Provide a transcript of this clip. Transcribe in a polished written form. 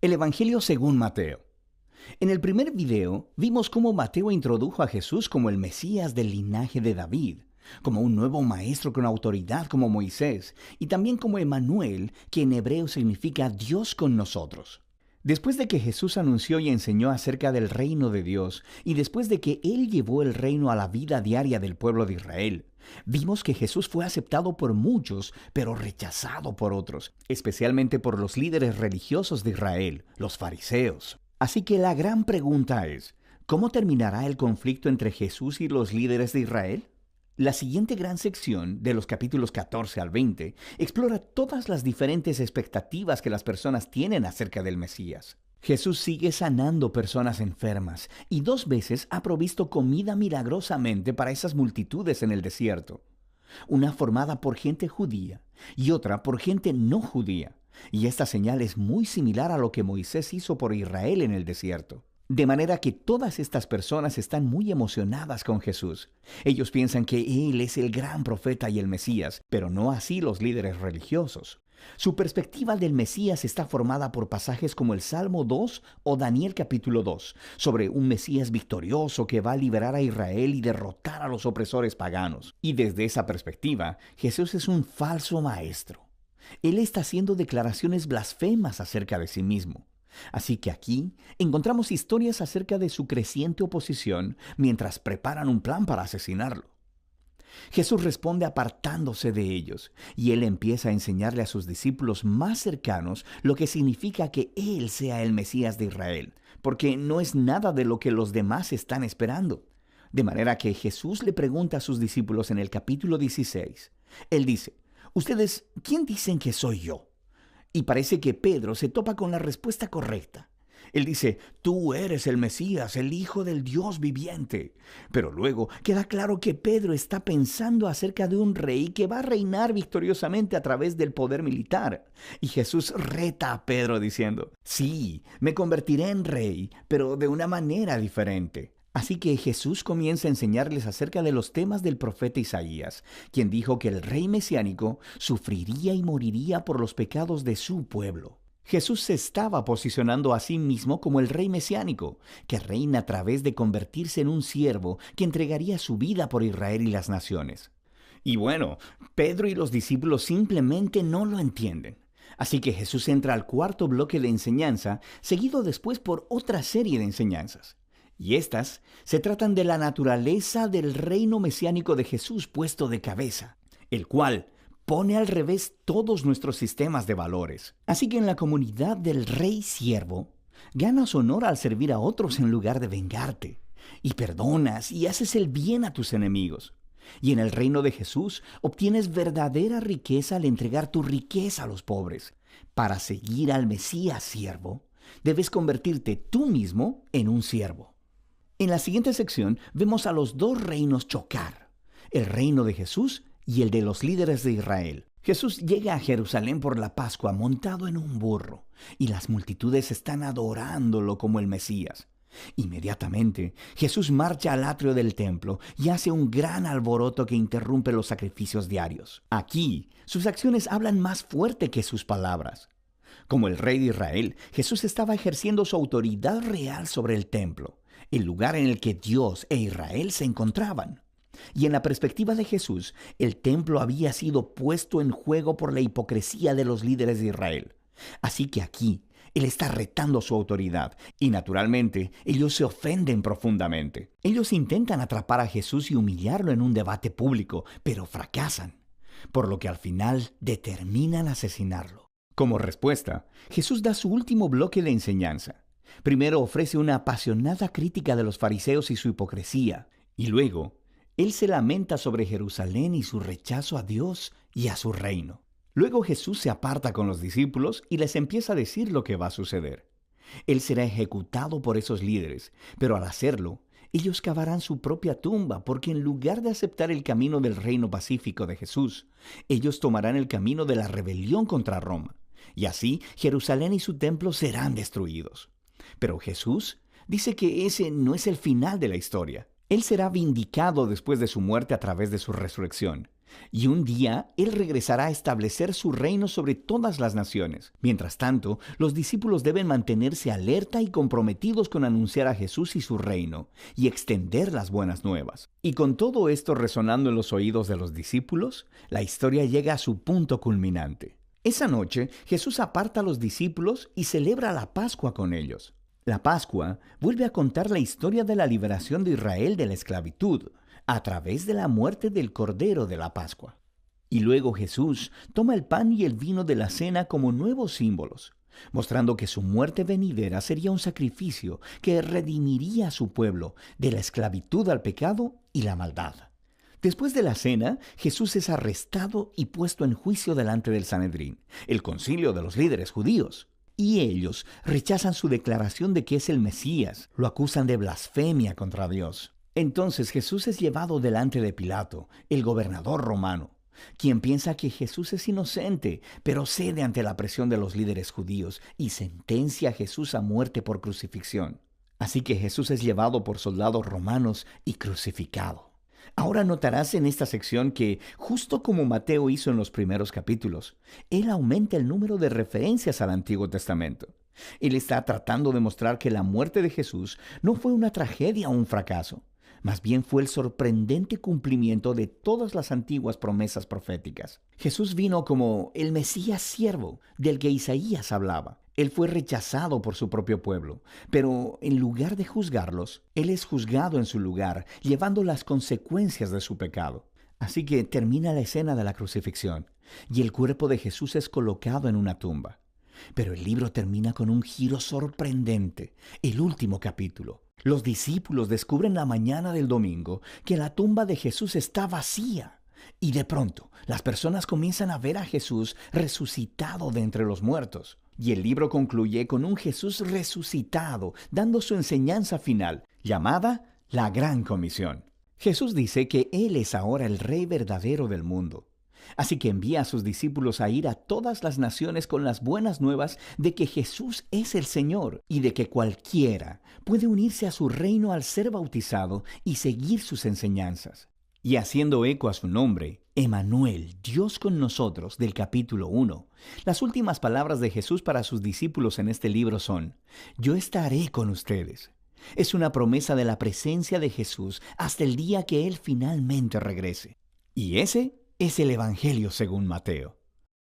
El Evangelio según Mateo. En el primer video vimos cómo Mateo introdujo a Jesús como el Mesías del linaje de David, como un nuevo maestro con autoridad como Moisés, y también como Emmanuel, que en hebreo significa Dios con nosotros. Después de que Jesús anunció y enseñó acerca del reino de Dios, y después de que Él llevó el reino a la vida diaria del pueblo de Israel, vimos que Jesús fue aceptado por muchos, pero rechazado por otros, especialmente por los líderes religiosos de Israel, los fariseos. Así que la gran pregunta es, ¿cómo terminará el conflicto entre Jesús y los líderes de Israel? La siguiente gran sección, de los capítulos 14 al 20, explora todas las diferentes expectativas que las personas tienen acerca del Mesías. Jesús sigue sanando personas enfermas y 2 veces ha provisto comida milagrosamente para esas multitudes en el desierto. Una formada por gente judía y otra por gente no judía. Y esta señal es muy similar a lo que Moisés hizo por Israel en el desierto. De manera que todas estas personas están muy emocionadas con Jesús. Ellos piensan que Él es el gran profeta y el Mesías, pero no así los líderes religiosos. Su perspectiva del Mesías está formada por pasajes como el Salmo 2 o Daniel capítulo 2, sobre un Mesías victorioso que va a liberar a Israel y derrotar a los opresores paganos. Y desde esa perspectiva, Jesús es un falso maestro. Él está haciendo declaraciones blasfemas acerca de sí mismo. Así que aquí encontramos historias acerca de su creciente oposición mientras preparan un plan para asesinarlo. Jesús responde apartándose de ellos, y Él empieza a enseñarle a sus discípulos más cercanos lo que significa que Él sea el Mesías de Israel, porque no es nada de lo que los demás están esperando. De manera que Jesús le pregunta a sus discípulos en el capítulo 16. Él dice, «¿Ustedes quién dicen que soy yo?» Y parece que Pedro se topa con la respuesta correcta. Él dice, «Tú eres el Mesías, el Hijo del Dios viviente». Pero luego queda claro que Pedro está pensando acerca de un rey que va a reinar victoriosamente a través del poder militar. Y Jesús reta a Pedro diciendo, «Sí, me convertiré en rey, pero de una manera diferente». Así que Jesús comienza a enseñarles acerca de los temas del profeta Isaías, quien dijo que el rey mesiánico sufriría y moriría por los pecados de su pueblo. Jesús se estaba posicionando a sí mismo como el rey mesiánico, que reina a través de convertirse en un siervo que entregaría su vida por Israel y las naciones. Y bueno, Pedro y los discípulos simplemente no lo entienden. Así que Jesús entra al cuarto bloque de enseñanza, seguido después por otra serie de enseñanzas. Y estas se tratan de la naturaleza del reino mesiánico de Jesús puesto de cabeza, el cual pone al revés todos nuestros sistemas de valores. Así que en la comunidad del rey siervo, ganas honor al servir a otros en lugar de vengarte, y perdonas y haces el bien a tus enemigos. Y en el reino de Jesús obtienes verdadera riqueza al entregar tu riqueza a los pobres. Para seguir al Mesías siervo, debes convertirte tú mismo en un siervo. En la siguiente sección vemos a los 2 reinos chocar, el reino de Jesús y el de los líderes de Israel. Jesús llega a Jerusalén por la Pascua montado en un burro, y las multitudes están adorándolo como el Mesías. Inmediatamente, Jesús marcha al atrio del templo y hace un gran alboroto que interrumpe los sacrificios diarios. Aquí, sus acciones hablan más fuerte que sus palabras. Como el rey de Israel, Jesús estaba ejerciendo su autoridad real sobre el templo, el lugar en el que Dios e Israel se encontraban. Y en la perspectiva de Jesús, el templo había sido puesto en juego por la hipocresía de los líderes de Israel. Así que aquí, Él está retando su autoridad, y naturalmente, ellos se ofenden profundamente. Ellos intentan atrapar a Jesús y humillarlo en un debate público, pero fracasan, por lo que al final determinan asesinarlo. Como respuesta, Jesús da su último bloque de enseñanza. Primero ofrece una apasionada crítica de los fariseos y su hipocresía, y luego, Él se lamenta sobre Jerusalén y su rechazo a Dios y a su reino. Luego Jesús se aparta con los discípulos y les empieza a decir lo que va a suceder. Él será ejecutado por esos líderes, pero al hacerlo, ellos cavarán su propia tumba, porque en lugar de aceptar el camino del reino pacífico de Jesús, ellos tomarán el camino de la rebelión contra Roma, y así Jerusalén y su templo serán destruidos. Pero Jesús dice que ese no es el final de la historia. Él será vindicado después de su muerte a través de su resurrección, Y un día Él regresará a establecer su reino sobre todas las naciones. Mientras tanto, los discípulos deben mantenerse alerta y comprometidos con anunciar a Jesús y su reino, y extender las buenas nuevas. Y con todo esto resonando en los oídos de los discípulos, la historia llega a su punto culminante. Esa noche, Jesús aparta a los discípulos y celebra la Pascua con ellos. La Pascua vuelve a contar la historia de la liberación de Israel de la esclavitud, a través de la muerte del Cordero de la Pascua. Y luego Jesús toma el pan y el vino de la cena como nuevos símbolos, mostrando que su muerte venidera sería un sacrificio que redimiría a su pueblo de la esclavitud al pecado y la maldad. Después de la cena, Jesús es arrestado y puesto en juicio delante del Sanedrín, el concilio de los líderes judíos. Y ellos rechazan su declaración de que es el Mesías, lo acusan de blasfemia contra Dios. Entonces Jesús es llevado delante de Pilato, el gobernador romano, quien piensa que Jesús es inocente, pero cede ante la presión de los líderes judíos y sentencia a Jesús a muerte por crucifixión. Así que Jesús es llevado por soldados romanos y crucificado. Ahora notarás en esta sección que, justo como Mateo hizo en los primeros capítulos, él aumenta el número de referencias al Antiguo Testamento. Él está tratando de mostrar que la muerte de Jesús no fue una tragedia o un fracaso. Más bien fue el sorprendente cumplimiento de todas las antiguas promesas proféticas. Jesús vino como el Mesías siervo del que Isaías hablaba. Él fue rechazado por su propio pueblo, pero en lugar de juzgarlos, Él es juzgado en su lugar, llevando las consecuencias de su pecado. Así que termina la escena de la crucifixión, y el cuerpo de Jesús es colocado en una tumba. Pero el libro termina con un giro sorprendente, el último capítulo. Los discípulos descubren la mañana del domingo que la tumba de Jesús está vacía. Y de pronto, las personas comienzan a ver a Jesús resucitado de entre los muertos. Y el libro concluye con un Jesús resucitado, dando su enseñanza final, llamada la Gran Comisión. Jesús dice que Él es ahora el Rey verdadero del mundo. Así que envía a sus discípulos a ir a todas las naciones con las buenas nuevas de que Jesús es el Señor y de que cualquiera puede unirse a su reino al ser bautizado y seguir sus enseñanzas. Y haciendo eco a su nombre, Emmanuel, Dios con nosotros, del capítulo 1, las últimas palabras de Jesús para sus discípulos en este libro son: yo estaré con ustedes. Es una promesa de la presencia de Jesús hasta el día que Él finalmente regrese. Y ese es el Evangelio según Mateo.